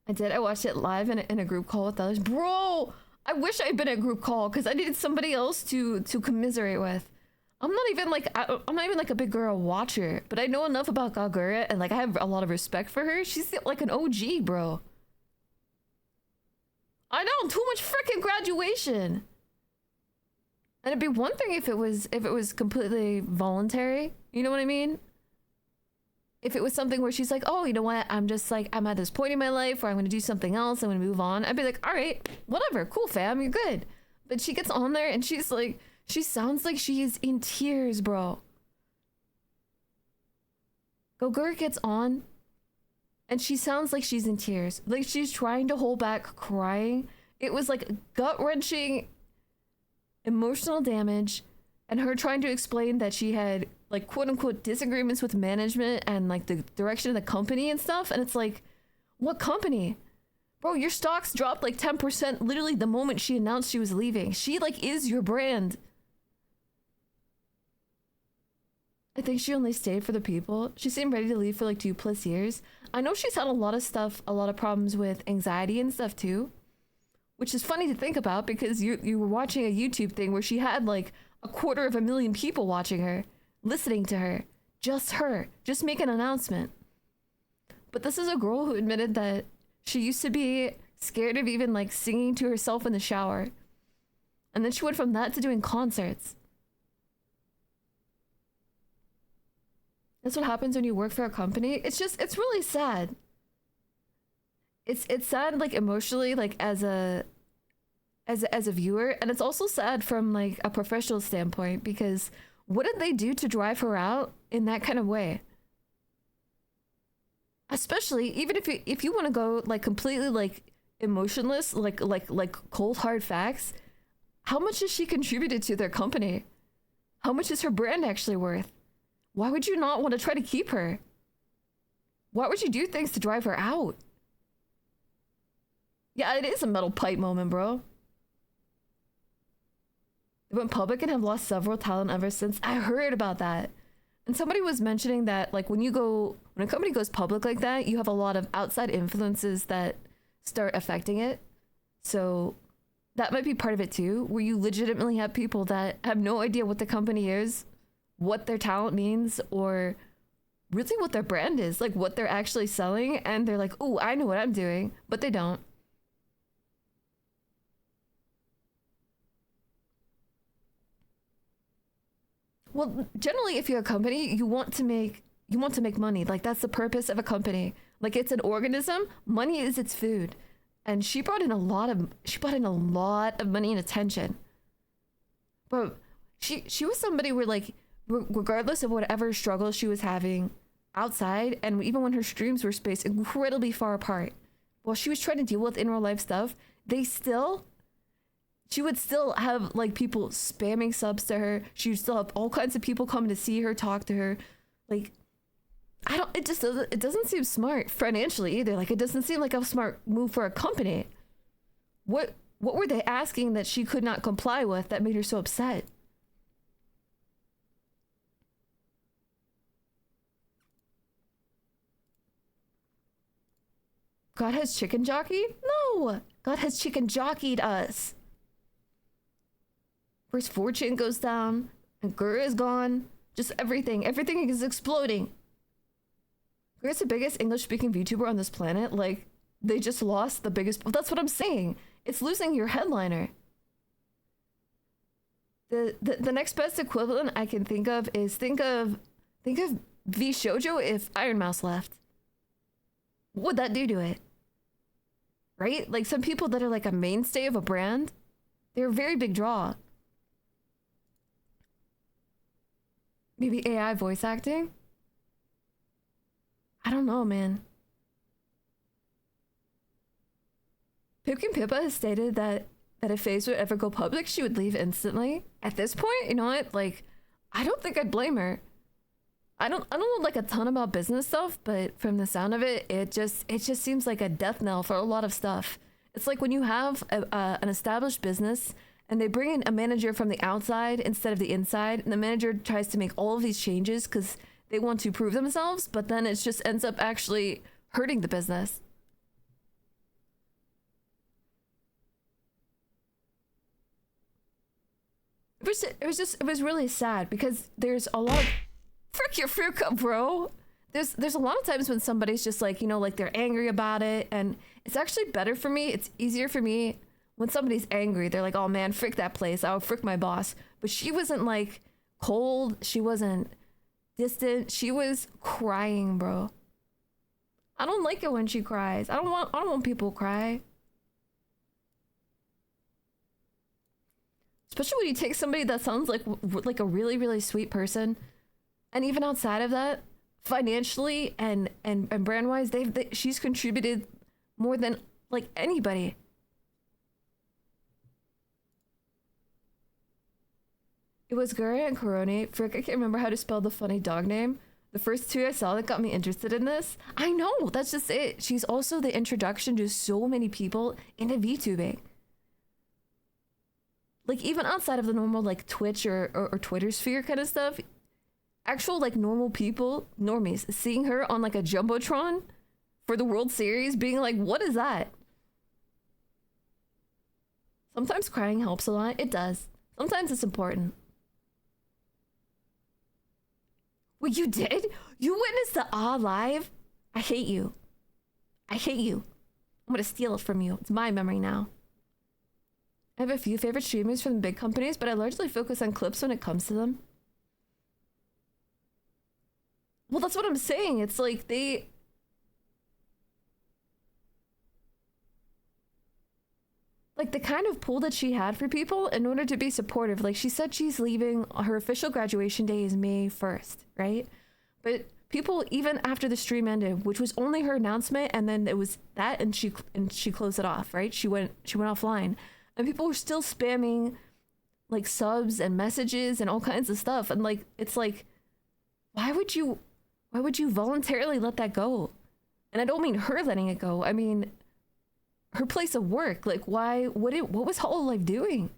I did. I watched it live in a group call with others. Bro, I wish I'd been at a group call because I needed somebody else to commiserate with. I'm not even like I'm not even like a big girl watcher, but I know enough about Gawr Gura and like I have a lot of respect for her. She's like an OG, bro. I know, too much freaking graduation. And it'd be one thing if it was completely voluntary. You know what I mean? If it was something where she's like, oh, you know what? I'm just like, I'm at this point in my life where I'm going to do something else. I'm going to move on. I'd be like, all right, whatever. Cool, fam. You're good. But she gets on there and she's like, she sounds like she is in tears, bro. Gawr Gura gets on and she sounds like she's in tears. Like she's trying to hold back crying. It was like gut-wrenching emotional damage and her trying to explain that she had like quote-unquote disagreements with management and like the direction of the company and stuff. And it's like, what company? Bro, your stocks dropped like 10% literally the moment she announced she was leaving. She like is your brand. I think she only stayed for the people. She seemed ready to leave for like 2+ years. I know she's had a lot of stuff, a lot of problems with anxiety and stuff too, which is funny to think about because you were watching a YouTube thing where she had like 250,000 people watching her, listening to her, just make an announcement. But this is a girl who admitted that she used to be scared of even like singing to herself in the shower. And then she went from that to doing concerts. That's what happens when you work for a company. It's really sad. It's sad like emotionally, like as a viewer, and it's also sad from like a professional standpoint because what did they do to drive her out in that kind of way? Especially even if you want to go like completely like emotionless, like cold hard facts, how much has she contributed to their company? How much is her brand actually worth? Why would you not want to try to keep her? Why would you do things to drive her out? Yeah, it is a metal pipe moment, bro. They went public and have lost several talent ever since. I heard about that. And somebody was mentioning that like when a company goes public like that, you have a lot of outside influences that start affecting it. So that might be part of it too, where you legitimately have people that have no idea what the company is, what their talent means, or really what their brand is, like what they're actually selling, and they're like, oh, I know what I'm doing, but they don't. Well, generally, if you're a company, you want to make money. Like that's the purpose of a company. Like it's an organism. Money is its food, and she brought in a lot of money and attention. But she was somebody where like regardless of whatever struggles she was having outside, and even when her streams were spaced incredibly far apart, while she was trying to deal with in real life stuff, she would still have like people spamming subs to her. She would still have all kinds of people coming to see her, talk to her. Like, it doesn't seem smart financially either. Like, it doesn't seem like a smart move for a company. What were they asking that she could not comply with that made her so upset? God has chicken jockeyed? No! God has chicken jockeyed us. First fortune goes down, and Gura is gone. Just everything. Everything is exploding. Gura's the biggest English-speaking VTuber on this planet. Like, they just lost the biggest... That's what I'm saying. It's losing your headliner. The next best equivalent I can think of is think of V Shoujo if Iron Mouse left. What would that do to it? Right? Like some people that are like a mainstay of a brand, they're a very big draw. Maybe AI voice acting? I don't know, man. Pipkin Pippa has stated that if FaZe would ever go public, she would leave instantly. At this point, you know what? Like, I don't think I'd blame her. I don't know like a ton about business stuff, but from the sound of it, it just seems like a death knell for a lot of stuff. It's like when you have an established business and they bring in a manager from the outside instead of the inside, and the manager tries to make all of these changes because they want to prove themselves, but then it just ends up actually hurting the business. It was really sad because there's a lot of frick your fruit cup, bro. There's a lot of times when somebody's just like, you know, like they're angry about it, and it's actually better for me. It's easier for me when somebody's angry. They're like, oh man, frick that place. I'll frick my boss. But she wasn't like cold. She wasn't distant. She was crying, bro. I don't like it when she cries. I don't want people to cry. Especially when you take somebody that sounds like a really, really sweet person, and even outside of that, financially and brand wise, she's contributed more than like anybody. It was Gura and Corone. Frick, I can't remember how to spell the funny dog name. The first two I saw that got me interested in this. I know, that's just it. She's also the introduction to so many people into VTubing. Like, even outside of the normal, like, Twitch or Twitter sphere kind of stuff, actual, like, normal people, normies, seeing her on, like, a Jumbotron for the World Series, being like, what is that? Sometimes crying helps a lot. It does. Sometimes it's important. Wait, you did? You witnessed the live? I hate you. I hate you. I'm gonna steal it from you. It's my memory now. I have a few favorite streamers from the big companies, but I largely focus on clips when it comes to them. Well, that's what I'm saying. It's like the kind of pull that she had for people in order to be supportive. Like, she said she's leaving, her official graduation day is May 1st, right? But people, even after the stream ended, which was only her announcement, and then it was that, and she closed it off, right? She went offline. And people were still spamming like subs and messages and all kinds of stuff. And like, it's like, why would you voluntarily let that go? And I don't mean her letting it go. I mean, her place of work. Like, what was Hololive doing?